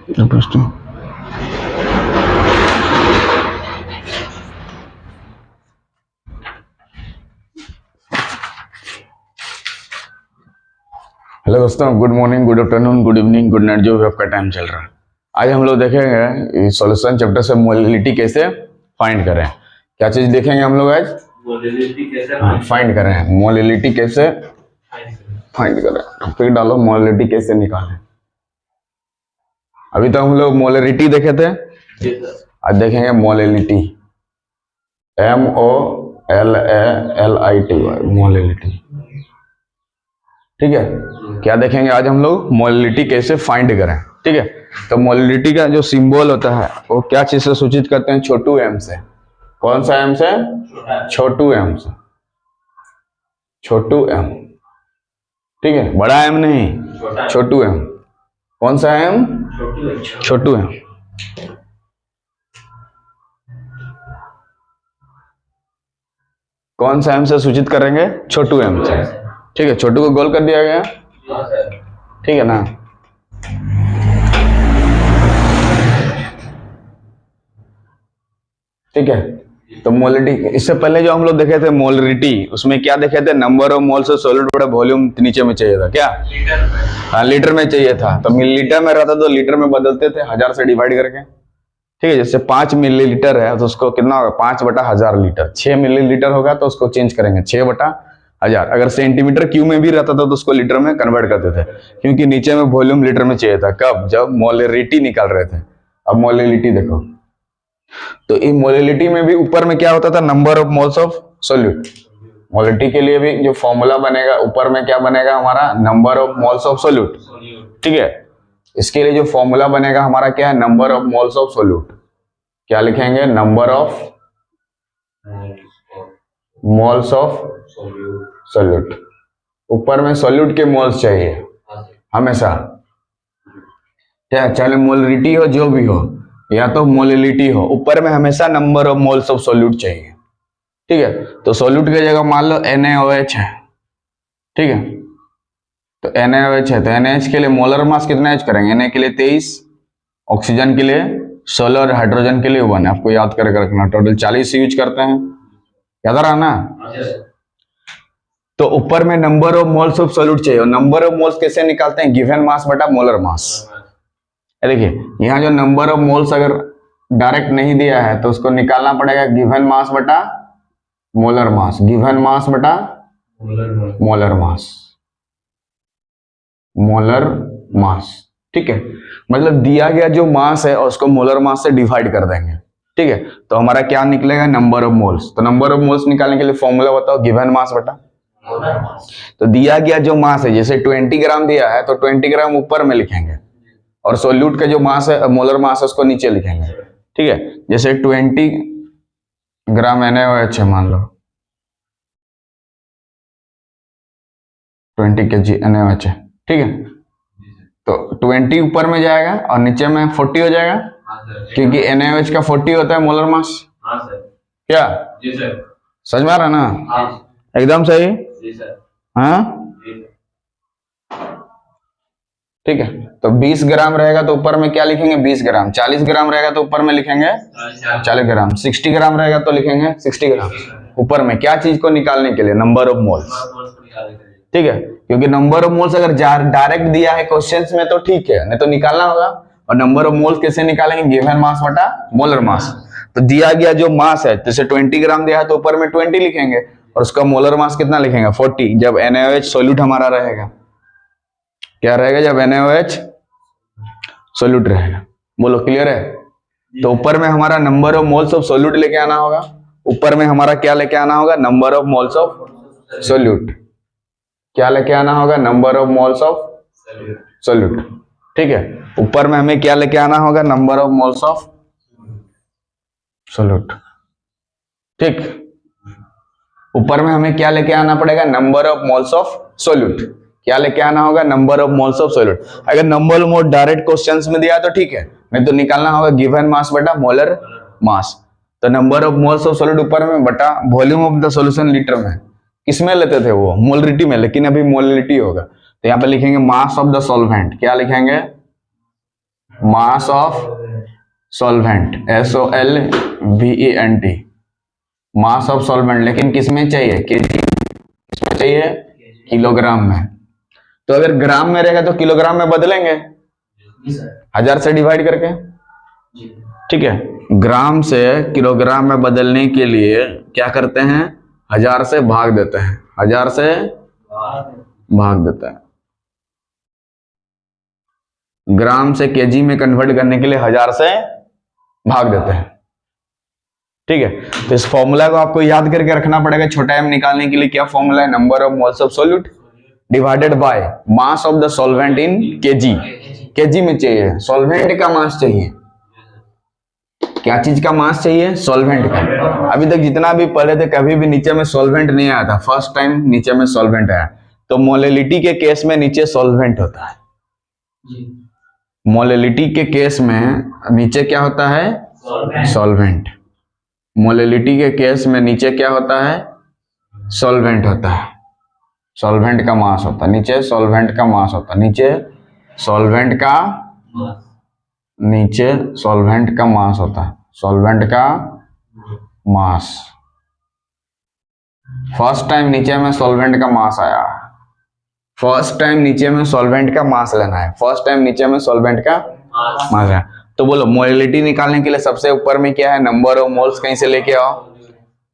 क्या पूछते हैं? हेलो दोस्तों, good morning, good afternoon, good evening, good night, जो भी आपका टाइम चल रहा है। आज हम लोग देखेंगे सॉल्यूशन चैप्टर से मोलिलिटी कैसे फाइंड करें। क्या चीज देखेंगे हम लोग आज? मोलिलिटी कैसे फाइंड करें। मोलिलिटी कैसे फाइंड करें, टॉपिक डालो मोलिलिटी कैसे निकालें। अभी तो हम लोग मोलरिटी देखे थे, आज देखेंगे मोलिलिटी। MOLALITY, molality. ठीक है, क्या देखेंगे आज हम लोग? मोलिलिटी कैसे फाइंड करें। ठीक है, तो मोलिलिटी का जो सिंबल होता है वो क्या चीज से सूचित करते हैं? छोटू एम से। कौन सा एम से? छोटू एम से। छोटू एम, ठीक है, बड़ा एम नहीं, छोटू एम। कौन सा एम? छोटू एम। कौन सा एम से सूचित करेंगे? छोटू एम से। ठीक है, छोटू को गोल कर दिया गया, ठीक है ना। ठीक है, तो मोलिलिटी, इससे पहले जो हम लोग देखे थे मोलरिटी, उसमें क्या देखे थे? Number of moles of solid बड़ा वॉल्यूम नीचे में चाहिए था। क्या? हाँ, लीटर में चाहिए था। तो मिलीलीटर में रहता तो लीटर में बदलते थे 1000 से डिवाइड करके। ठीक है, जैसे 5 मिलीलीटर है तो उसको कितना होगा? 5/1000 लीटर। 6 मिलीलीटर होगा तो उसको चेंज करेंगे 6/1000। अगर सेंटीमीटर क्यूब में भी रहता था तो उसको लीटर में कन्वर्ट करते थे, क्योंकि नीचे में वॉल्यूम लीटर में चाहिए था। कब? जब मोलरिटी निकाल रहे थे। अब मोलिलिटी देखो, तो इन मोलिलिटी में भी ऊपर में क्या होता था? Number of moles of solute. Molality के लिए भी जो फॉर्मूला बनेगा, ऊपर में क्या बनेगा हमारा? Number of moles of solute. ठीक है, इसके लिए जो फॉर्मूला बनेगा हमारा क्या है? Number of moles of solute. क्या लिखेंगे? Number of moles of solute. ऊपर में सॉल्यूट के मोल्स चाहिए हमेशा, चाहे मोलिलिटी हो जो भी हो, या तो मोलिलिटी हो, ऊपर में हमेशा number of moles of solute चाहिए। ठीक है, तो सॉल्यूट की जगह मान लो NaOH है। ठीक है, तो NaOH है तो NaH के लिए मोलर मास कितना H करेंगे? Na के लिए 23, ऑक्सीजन के लिए 16 और हाइड्रोजन के लिए 1। आपको याद करके रखना, टोटल 40 यूज करते हैं। याद रहा ना? तो ऊपर में number of moles of solute चाहिए। और नंबर ऑफ मोल्स कैसे निकालते हैं? गिवन मास बटा मोलर मास। देखिए, यहाँ जो नंबर ऑफ मोल्स अगर डायरेक्ट नहीं दिया है तो उसको निकालना पड़ेगा गिवन मास बटा मोलर मास। गिवन मास बटा मोलर मास। मोलर मास, ठीक है, मतलब दिया गया जो मास है और उसको मोलर मास से डिवाइड कर देंगे। ठीक है, तो हमारा क्या निकलेगा? Number of moles. तो नंबर ऑफ मोल्स निकालने के लिए फॉर्मूला बताओ, गिवन मास बटा। तो दिया गया जो मास है, जैसे 20 ग्राम दिया है तो 20 ग्राम ऊपर में लिखेंगे, और सोल्यूट का जो मास है, मोलर मास है, उसको नीचे लिखेंगे। ठीक है, जैसे 20 ग्राम NaOH है मान लो, 20 kg NaOH है। ठीक है, तो 20 ऊपर में जाएगा और नीचे में 40 हो जाएगा, क्योंकि NaOH का 40 होता है मोलर मास। क्या? जी सर। समझ में आ रहा ना? एकदम सही। जी सर। हाँ, ठीक है, तो 20 ग्राम रहेगा तो ऊपर में क्या लिखेंगे? 20 ग्राम। 40 ग्राम रहेगा तो ऊपर में लिखेंगे 40 ग्राम। 60 ग्राम रहेगा तो लिखेंगे 60 ग्राम ऊपर में। क्या चीज को निकालने के लिए? Number of moles. ठीक है, क्योंकि नंबर ऑफ मोल्स अगर डायरेक्ट दिया है क्वेश्चंस में तो ठीक है, नहीं तो निकालना होगा। और नंबर ऑफ मोल्स कैसे निकालेंगे? गिवन मास बटा मोलर मास। तो दिया गया जो मास है, जैसे 20 ग्राम दिया है तो ऊपर में 20 लिखेंगे, और उसका मोलर मास कितना लिखेंगे? 40, जब NaOH सोल्यूट हमारा रहेगा। क्या रहेगा? जब NaOH सोल्यूट रहेगा। बोलो, क्लियर है? तो ऊपर में हमारा number of moles of solute लेके आना होगा। ऊपर में हमारा क्या लेके आना होगा? Number of moles of solute. क्या लेके आना होगा? Number of moles of solute. ठीक है, ऊपर में हमें क्या लेके आना होगा? Number of moles of solute. ठीक, ऊपर में हमें क्या लेके आना पड़ेगा? Number of moles of solute. क्या लेके आना होगा? Number of moles of solute. अगर number of mole direct questions में दिया है तो ठीक है, नहीं तो निकालना होगा गिवन मास बटा मोलर मास। तो number of moles of solute ऊपर में बटा volume of the solution litre में। किसमें लेते थे वो? मोलरिटी में, लेकिन अभी मोलिलिटी होगा। तो यहाँ पे लिखेंगे मास ऑफ द सॉल्वेंट। क्या लिखेंगे? Mass of solvent, SOLVENT, mass of solvent. लेकिन किसमें चाहिए? केजी। किसमें चाहिए? किलोग्राम में। तो अगर ग्राम में रहेगा तो किलोग्राम में बदलेंगे 1000 से डिवाइड करके, ठीक है। ग्राम से किलोग्राम में बदलने के लिए क्या करते हैं? 1000 से भाग देते हैं, 1000 से भाग देते हैं। ग्राम से केजी में कन्वर्ट करने के लिए 1000 से भाग देते हैं, ठीक है। तो इस फॉर्मूला को आपको याद करके रखना पड़ेगा। छोटा m निकालने के लिए क्या फॉर्मूला है? Number of moles of solute divided by mass of the solvent in KG. KG में चाहिए, सॉल्वेंट का मास चाहिए। क्या चीज का मास चाहिए? सॉल्वेंट का। अभी तक जितना भी पढ़े थे कभी भी नीचे में सॉल्वेंट नहीं आया था, फर्स्ट टाइम नीचे में सॉल्वेंट आया। तो मोलेलिटी के केस में नीचे सॉल्वेंट होता है। मोलेलिटी के केस में नीचे क्या होता है? सॉल्वेंट। मोलेलिटी के केस में नीचे क्या होता है? सॉल्वेंट होता है। सॉल्वेंट का मास होता है नीचे, सॉल्वेंट का मास होता है नीचे, सॉल्वेंट का नीचे सॉल्वेंट का मास होता है, सॉल्वेंट का मास। फर्स्ट टाइम नीचे में सॉल्वेंट का मास आया, फर्स्ट टाइम नीचे में सॉल्वेंट का मास लेना है, फर्स्ट टाइम नीचे में सॉल्वेंट का मास है। तो बोलो मोलिलिटी निकालने के लिए सबसे ऊपर में क्या है? नंबर ऑफ मोल्स कहीं से लेके आओ।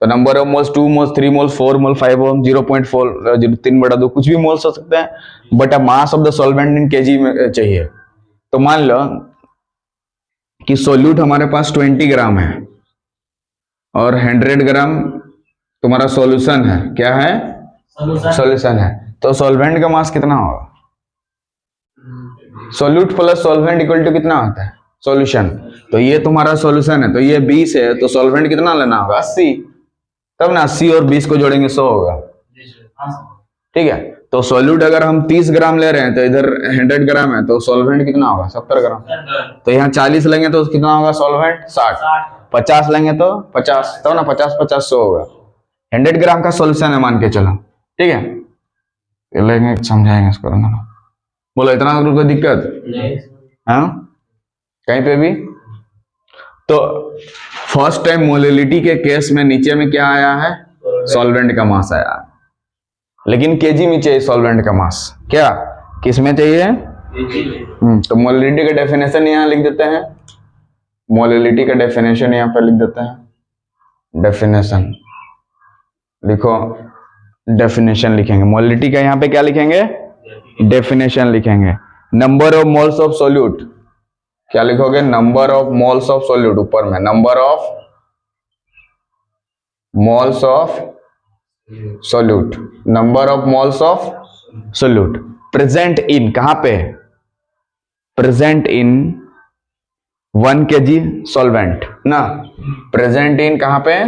तो number of moles 2 moles 3 moles 4 मोल 5 मोल 0.4 3/2 कुछ भी मोल्स हो सकते हैं, बट अब मास of the solvent in KG में चाहिए। तो मान लो कि सोल्यूट हमारे पास 20 ग्राम है और 100 ग्राम तुम्हारा सॉल्यूशन है। क्या है? सॉल्यूशन है। तो सॉल्वेंट का मास कितना होगा? Solute plus solvent equal to कितना होता है? सॉल्यूशन। तो ये तुम्हारा सॉल्यूशन है, तो ये 20 है, तो सॉल्वेंट कितना लेना होगा? 80। तब ना 80 और 20 को जोड़ेंगे 100 होगा, ठीक है। तो सॉल्यूट अगर हम 30 ग्राम ले रहे हैं तो इधर 100 ग्राम है, तो सॉल्वेंट कितना होगा? 70 ग्राम। तो यहाँ 40 लेंगे तो कितना होगा सॉल्वेंट? 60। 50 लेंगे तो 50, तो ना 50 50 100 होगा। 100 ग्राम का सॉल्यूशन है मान के चलो, ठीक है। लेंगे समझाएंगे इसको ना। बोलो इतना कोई दिक्कत? हाँ कहीं पे भी? तो फर्स्ट टाइम मोलिलिटी के केस में नीचे में क्या आया है? सॉल्वेंट का मास आया, लेकिन केजी में चाहिए सॉल्वेंट का मास। क्या किस में चाहिए? तो मोलिलिटी का डेफिनेशन यहाँ लिख देते हैं, मोलिलिटी का डेफिनेशन यहाँ पे लिख देते हैं। डेफिनेशन लिखो, डेफिनेशन लिखेंगे मोलिलिटी का, यहाँ पे क्या लिखेंगे? डेफिनेशन लिखेंगे। Number of moles of solute क्या लिखोगे? Number of moles of solute, ऊपर में number of moles of solute, number of moles of solute present in, कहां पे? प्रेजेंट इन 1 kg सॉल्वेंट ना, प्रेजेंट इन कहां पे?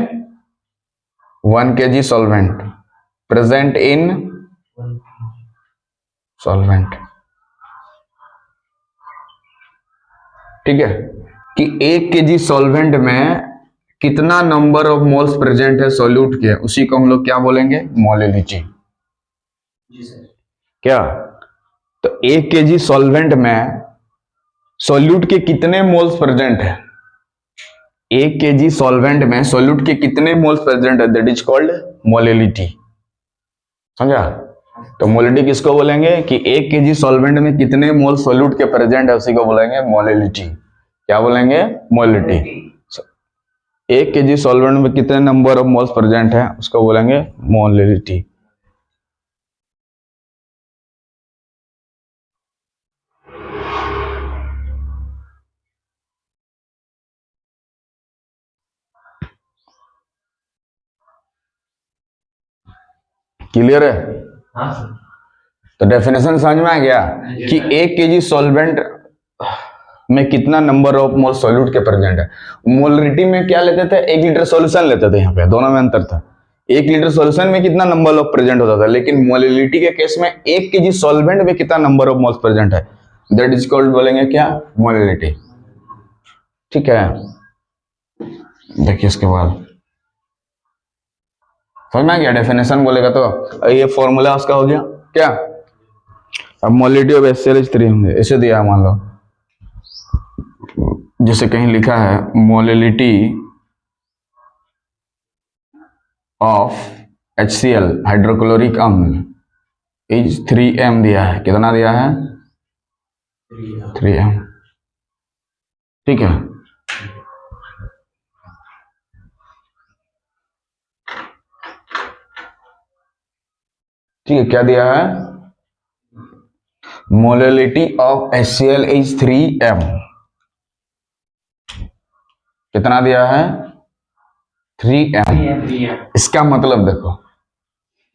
1 kg solvent, present in solvent, ठीक है। कि 1 kg सॉल्वेंट में कितना नंबर ऑफ मोल्स प्रेजेंट है सॉल्यूट के, उसी को हम लोग क्या बोलेंगे? मोलिलिटी। क्या? तो 1 kg सॉल्वेंट में सॉल्यूट के कितने मोल्स प्रेजेंट है? 1 kg सॉल्वेंट में सॉल्यूट के कितने मोल्स प्रेजेंट है? That is called molality. समझा? तो मोलिलिटी किसको बोलेंगे? कि 1 kg सॉल्वेंट में कितने मोल सॉल्यूट के प्रेजेंट है, उसी को बोलेंगे मोलिलिटी। क्या बोलेंगे? मोलिलिटी। 1 kg सॉल्वेंट में कितने नंबर ऑफ मोल्स प्रेजेंट है, उसको बोलेंगे मोलिलिटी। क्लियर है? तो डेफिनेशन समझ में आ गया कि 1 kg सॉल्वेंट में कितना नंबर ऑफ मोल सॉल्यूट के प्रेजेंट है। मोलिलिटी में क्या लेते थे? 1 लीटर सॉल्यूशन लेते थे, यहाँ पे दोनों में अंतर था। 1 लीटर सॉल्यूशन में कितना नंबर ऑफ प्रेजेंट होता था, लेकिन मोलिलिटी के केस में 1 kg सॉल्वेंट में कितना नंबर ऑफ मोल्स प्रेजेंट है, दैट इज कॉल्ड बोलेंगे क्या? मोलिलिटी। ठीक है, देखिए इसके बाद समझ में आ गया। डेफिनेशन बोलेगा तो ये फॉर्मूला उसका हो गया क्या। अब मोलिलिटी ऑफ HCl3 होंगे, ऐसे दिया मान लो जैसे कहीं लिखा है मोलिलिटी ऑफ HCl हाइड्रोक्लोरिक अम्ल इज 3m दिया है। कितना दिया है? 3m। ठीक है, ठीक है, क्या दिया है? Molality of HCl is 3m। कितना दिया है? 3m। इसका मतलब देखो,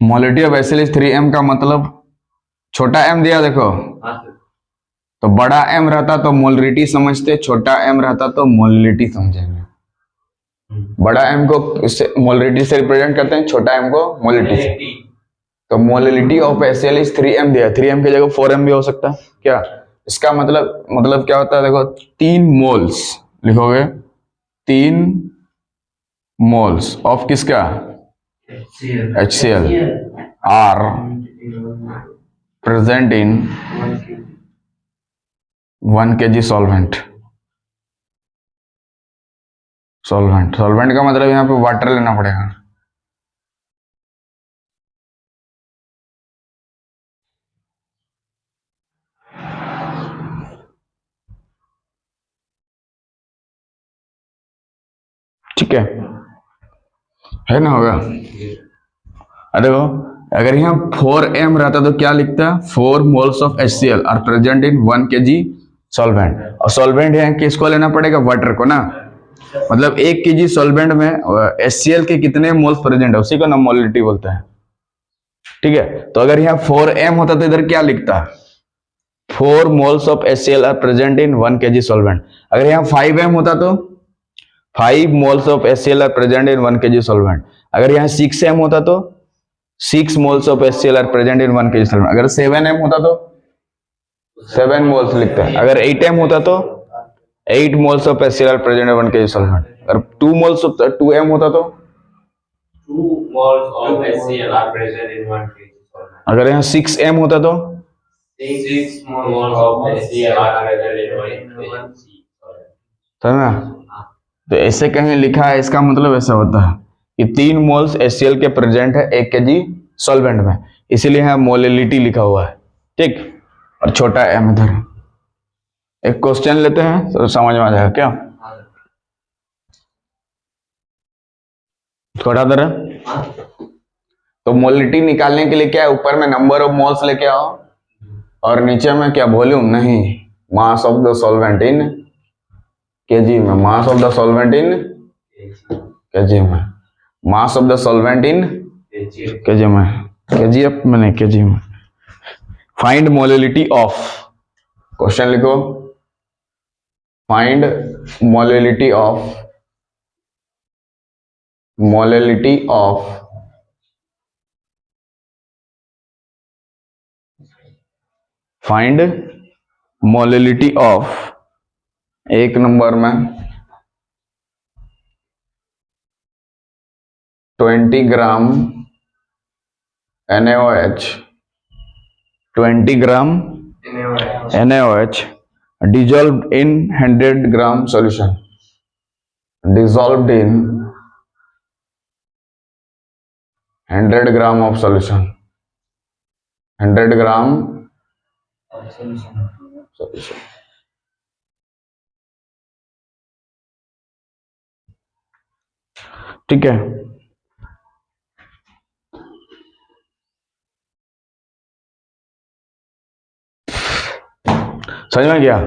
molality of HCl is 3m का मतलब छोटा m दिया देखो, तो बड़ा m रहता तो मोलिलिटी समझते, छोटा m रहता तो मोलिलिटी समझेंगे। बड़ा m को मोलिलिटी से रिप्रेजेंट करते हैं, छोटा m को मोलिलिटी से। तो molality of HCl is 3m दिया, 3m की जगह 4m भी हो सकता है क्या? इसका मतलब क्या होता है देखो, 3 मोल्स लिखोगे, 3 मोल्स ऑफ किसका? HCl are present in 1 kg solvent. Solvent का मतलब यहाँ पे वाटर लेना पड़ेगा। ठीक है ना? होगा। अरे वो अगर यहाँ 4m रहता तो क्या लिखता? 4 moles of HCl are present in 1 kg solvent. और सॉल्वेंट है किसको लेना पड़ेगा? वाटर को ना। मतलब 1 kg सॉल्वेंट में HCl के कितने मोल्स प्रेजेंट है, उसी को ना मोलिलिटी बोलते हैं। ठीक है, तो अगर यहाँ 4m होता तो इधर क्या लिखता? 4 moles of HCl are present in 1 kg solvent. अगर यहाँ 5m होता तो 5 moles of HCl are present in 1 kg solvent. अगर यहाँ 6m होता तो 6 moles of HCl are present in 1 kg solvent. अगर 7m होता तो 7 मोल्स लिखता है। अगर 8m होता तो 8 moles of HCl are present in 1 kg solvent. अगर 2m होता तो 2 moles of HCl are present in 1 kg solvent. अगर यहाँ 6m होता तो 6 moles of HCl are present in 1 kg solvent. समझा? तो ऐसे कहीं लिखा है, इसका मतलब ऐसा होता है कि 3 मोल्स HCl के प्रेजेंट है 1 kg सॉल्वेंट में, इसीलिए यहाँ मोलिलिटी लिखा हुआ है। ठीक, और छोटा m इधर। एक क्वेश्चन लेते हैं तो समझ में आ जाएगा क्या? छोटा तरह। तो मोलिलिटी निकालने के लिए क्या है? ऊपर में नंबर ऑफ मोल्स लेके आओ और नीचे में क्या? वॉल्यूम नहीं, mass of the solvent in KG में। Mass of the solvent in KG में। Mass of the solvent in KG में। केजीएफ में नहीं, केजी में। फाइंड मोलिलिटी ऑफ, क्वेश्चन लिखो, find molality of find molality of, एक number में 20 ग्राम NaOH, 20 gram NaOH dissolved in 100 gram solution, dissolved in 100 gram of solution, 100 gram solution। ठीक है, समझ में गया?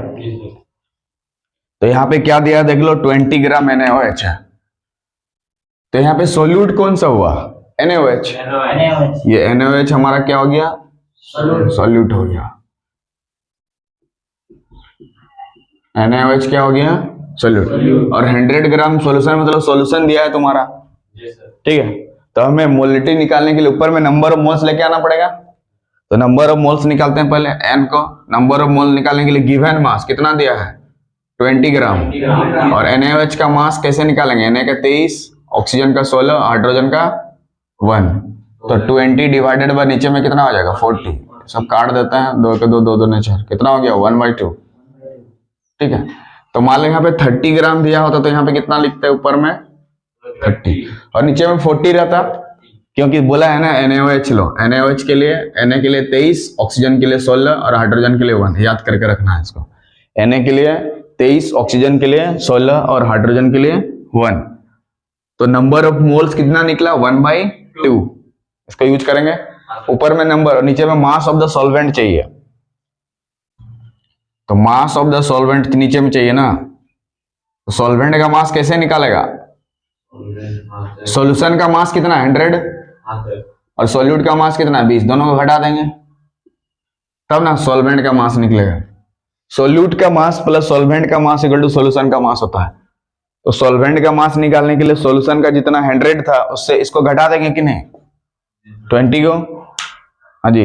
तो यहाँ पे क्या दिया देख लो, 20 ग्राम NaOH है। तो यहाँ पे सोल्यूट कौन सा हुआ? NaOH। ये NaOH हमारा क्या हो गया? सोल्यूट हो गया। NaOH क्या हो गया? सोल्यूट। और 100 ग्राम सोल्यूशन मतलब सोल्यूशन दिया है तुम्हारा। ठीक है, तो हमें मोलिलिटी निकालने के लिए ऊपर में नंबर ऑफ मोल्स लेके आना पड़ेगा। तो नंबर ऑफ मोल्स निकालते हैं पहले, n को। नंबर ऑफ मोल निकालने के लिए गिवन मास कितना दिया है? 20 ग्राम। और NaOH का मास कैसे निकालेंगे? Na का 23, ऑक्सीजन का 16, हाइड्रोजन का 1। तो 20 डिवाइडेड बाय नीचे में कितना हो जाएगा? 40। सब काट देते हैं, 2 के 2, 2 2 4, कितना हो गया? 1/2। ठीक है, तो मान लो यहाँ पे 30 ग्राम दिया होता तो यहाँ पे कितना लिखते हैं ऊपर में 30 और नीचे में 40 रहता, क्योंकि बोला है ना NaOH लो, NaOH के लिए Na के लिए 23, ऑक्सीजन के लिए 16 और हाइड्रोजन के लिए 1, याद करके रखना है इसको। Na के लिए 23, ऑक्सीजन के लिए 16 और हाइड्रोजन के लिए 1। तो नंबर ऑफ मोल्स कितना निकला 1/2, इसको यूज करेंगे। ऊपर में नंबर और नीचे में मास ऑफ द सॉल्वेंट चाहिए, तो मास ऑफ द सॉल्वेंट नीचे में चाहिए ना, तो सॉल्वेंट का मास कैसे निकालेगा, सॉल्यूशन का मास कितना 100 और सॉल्यूट का मास कितना 20, दोनों को घटा देंगे तब ना सॉल्वेंट का मास निकलेगा। सॉल्यूट का मास प्लस सॉल्वेंट का मास इक्वल टू सॉल्यूशन का मास होता है। तो सॉल्वेंट का मास निकालने के लिए सॉल्यूशन का जितना 100 था उससे इसको घटा देंगे कि नहीं 20 को। हाँ जी,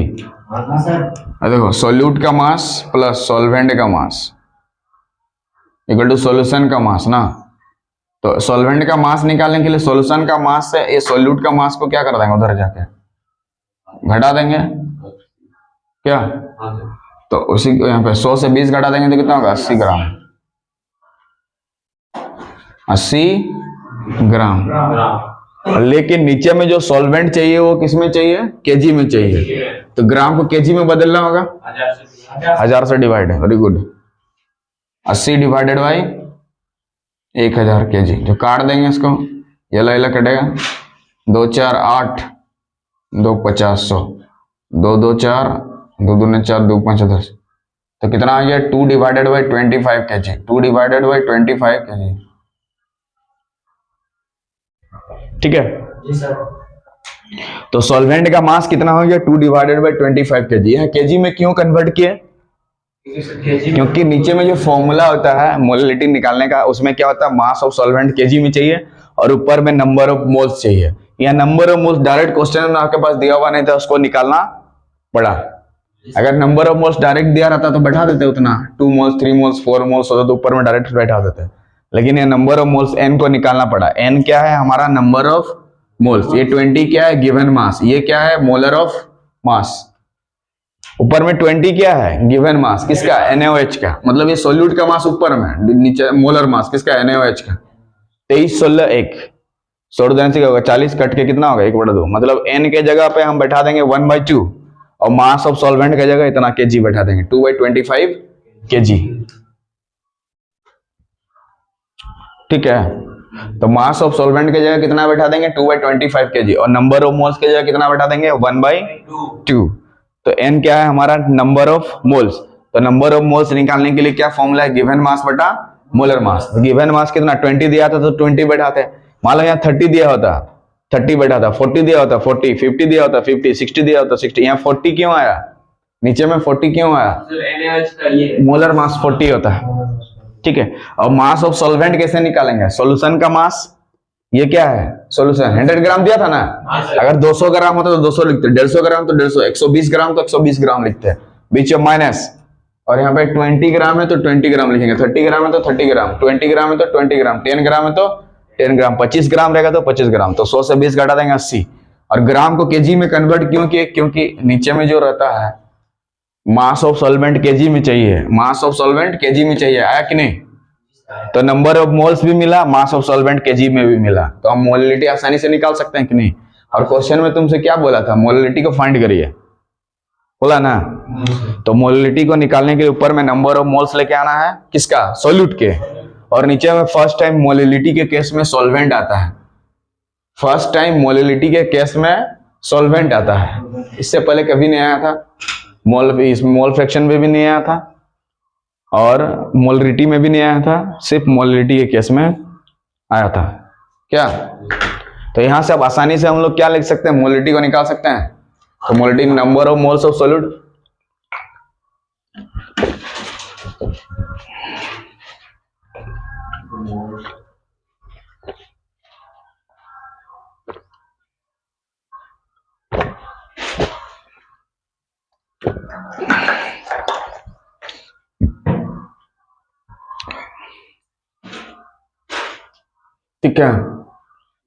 देखो सॉल्यूट का मास प्लस सॉल्वेंट का मास इक्वल टू सॉल्यूशन का मास ना। तो सॉल्वेंट का मास निकालने के लिए सॉल्यूशन का मास से ये सॉल्यूट का मास को क्या कर देंगे उधर जाके घटा देंगे क्या। तो उसी को यहाँ पे 100 से 20 घटा देंगे तो कितना होगा 80 ग्राम, 80 ग्राम। लेकिन नीचे में जो सॉल्वेंट चाहिए वो किस में चाहिए केजी में चाहिए, तो ग्राम को केजी में बदलना होगा, 1000 से डिवाइड है। Very good, 80 divided by 1000 KG. जो काट देंगे इसको, ये ला कटेगा 2 4 8 2 50 100 2 2 4 2 2 4 2 5 10, तो कितना आ गया 2 divided by 25 KG, 2 divided by 25 KG. ठीक है जी सर। तो सॉल्वेंट का मास कितना हो गया 2 डिवाइडेड बाई 25 केजी। यहाँ केजी में क्यों कन्वर्ट किए, क्योंकि नीचे में जो फॉर्मूला होता है मोलिलिटी निकालने का उसमें क्या होता है मास ऑफ सॉल्वेंट केजी में चाहिए और ऊपर में नंबर ऑफ मोल्स चाहिए। यहाँ number of moles direct question में आपके पास दिया हुआ नहीं था, उसको निकालना पड़ा। अगर नंबर ऑफ मोल्स डायरेक्ट दिया रहता तो बैठा देते उतना, 2 मोल्स 3 मोल्स 4 मोल्स होता तो ऊपर में डायरेक्ट बैठा देते, लेकिन ये नंबर ऑफ मोल्स n को निकालना पड़ा। n क्या है हमारा नंबर ऑफ मोल्स, ये 20 क्या है गिवन मास, ये क्या है मोलर ऑफ मास। ऊपर में 20 क्या है गिवन मास किसका NaOH का, मतलब ये सोल्यूट का मास ऊपर में, नीचे मोलर मास किसका NaOH का। 23 16 1 100 देने से होगा 40 कट के कितना होगा 1/2, मतलब n के जगह पे हम बैठा देंगे 1/2 और मास ऑफ सॉल्वेंट के जगह इतना केजी बैठा देंगे 2/25 केजी। ठीक है, तो मास ऑफ सॉल्वेंट के जगह कितना बैठा देंगे 2/25 केजी और नंबर ऑफ मोल्स के जगह कितना बैठा देंगे 1/2। तो n क्या है हमारा नंबर ऑफ मोल्स, तो नंबर ऑफ मोल्स निकालने के लिए क्या फॉर्मूला है गिवन मास बटा मोलर मास। गिवन मास कितना 20 दिया था तो 20 बैठाते, मान लो यहाँ 30 दिया होता 30 बैठाता, 40 दिया होता 40, 50 दिया होता 50, 60 दिया होता 60, यहाँ 40 क्यों आया नीचे में 40 क्यों आया, मोलर मास 40 होता है। ठीक है, और मास ऑफ सॉल्वेंट कैसे निकालेंगे, सॉल्यूशन का मास ये क्या है सॉल्यूशन 100 ग्राम दिया था ना, अगर 200 ग्राम होता तो 200 लिखते, 150 ग्राम तो 150, 120 ग्राम तो 120 ग्राम लिखते हैं बीच में माइनस, और यहाँ पे 20 ग्राम है तो 20 ग्राम लिखेंगे, 30 ग्राम है तो 30 ग्राम, 20 ग्राम है तो 20 ग्राम, 10 ग्राम है तो 10 ग्राम, 25 ग्राम रहेगा तो 25 ग्राम, तो 100 से 20 घटा देंगे 80। और ग्राम को केजी में कन्वर्ट क्यों किए, क्योंकि नीचे में जो रहता है मास ऑफ सॉल्वेंट केजी में चाहिए, मास ऑफ सॉल्वेंट केजी में चाहिए, आया कि नहीं। तो नंबर ऑफ मोल्स भी मिला, मास ऑफ सॉल्वेंट केजी में भी मिला, तो हम मोलिलिटी आसानी से निकाल सकते हैं कि नहीं। और क्वेश्चन में तुमसे क्या बोला था मोलिलिटी को फाइंड करिए, बोला ना। तो मोलिलिटी को निकालने के लिए ऊपर में नंबर ऑफ मोल्स लेके आना है किसका सॉल्यूट के, और नीचे में फर्स्ट टाइम मोलिलिटी के केस में सॉल्वेंट आता है, फर्स्ट टाइम मोलिलिटी के केस में सॉल्वेंट आता है, इससे पहले कभी नहीं आया था, मोल फ्रैक्शन में भी नहीं आया था और मोलरिटी में भी नहीं आया था, सिर्फ मोलिलिटी के केस में आया था क्या। तो यहां से अब आसानी से हम लोग क्या लिख सकते हैं मोलिलिटी को निकाल सकते हैं, तो molality number of moles of solute, ठीक है।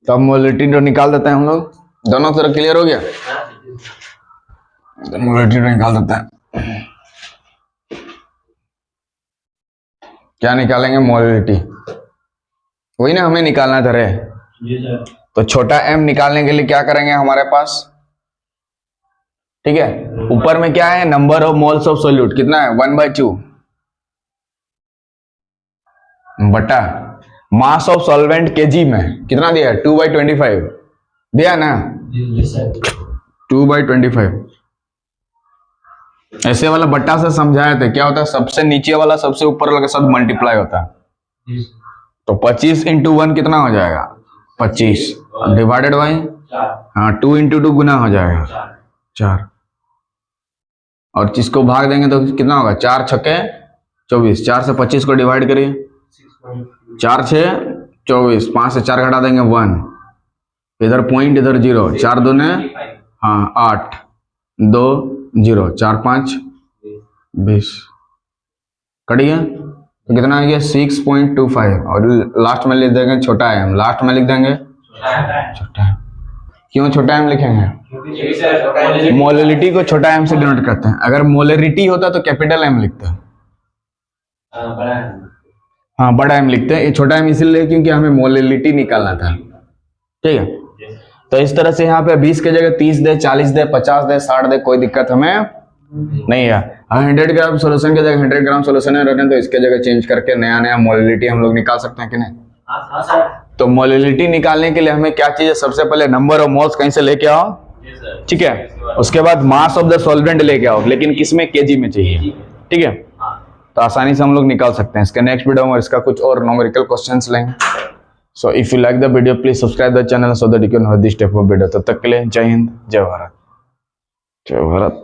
तो अब मोलिलिटी तो निकाल देते हैं हम लोग, दोनों तरफ क्लियर हो गया, मोलिलिटी तो निकाल देते हैं। क्या निकालेंगे? मोलरिटी। वही ना हमें निकालना था रे। जी सर। तो छोटा m निकालने के लिए क्या करेंगे हमारे पास? ठीक है, ऊपर में क्या है? Number of moles of solute कितना है? 1/2 बटा मास ऑफ सॉल्वेंट केजी में कितना दिया है? 2/25 दिया ना? जी सर। 2/25। ऐसे वाला बट्टा से समझाए थे, क्या होता है? सबसे नीचे वाला सबसे ऊपर वाला के साथ मल्टीप्लाई होता है। जी तो 25 × 1 कितना हो जाएगा? 25 डिवाइडेड बाई, हाँ 2 × 2 गुना हो जाएगा 4। और जिसको भाग देंगे तो कितना होगा? 4 छक्के 24, 4 से 25 को डिवाइड करिए, 4 6 24, 5 से 4 घटा देंगे 1, इधर पॉइंट इधर 0, 4 दूने हाँ 8, 2 0, 4 5 20 कट गया। तो कितना आ गया? 6.25। और लास्ट में लिख देंगे छोटा m, लास्ट में लिख देंगे छोटा m। क्यों छोटा m लिखेंगे? मोलरिटी को छोटा m से डिनोट करते हैं। अगर मोलरिटी होता तो कैपिटल M लिखते हैं, हाँ बड़ा M लिखते हैं। ये छोटा m इसलिए क्योंकि हमें मोलरिटी निकालना था। ठीक है, तो इस तरह से यहाँ पे 20 की जगह 30 दे, 40 दे, 50 दे, 60 दे, कोई दिक्कत हमें नहीं है। 100 ग्राम सोल्यूशन की जगह 100 ग्राम सोल्यूशन रखें तो इसके जगह चेंज करके नया नया मोलरिटी हम लोग निकाल सकते हैं कि नहीं? हाँ सर। तो मोलरिटी निकालने के लिए हमें क्या चाहिए? सबसे पहले नंबर ऑफ मोल्स कहीं से लेके आओ, ठीक है। उसके बाद मास ऑफ द सॉल्वेंट लेके आओ, लेकिन किसमें? केजी में चाहिए, ठीक है। तो आसानी से हम लोग निकाल सकते हैं। इसके नेक्स्ट वीडियो में इसका कुछ और न्यूमेरिकल क्वेश्चंस लेंगे। So if you like the video please subscribe the channel so that you can have this type of video. तब तक के लिए जय हिंद, जय भारत, जय भारत।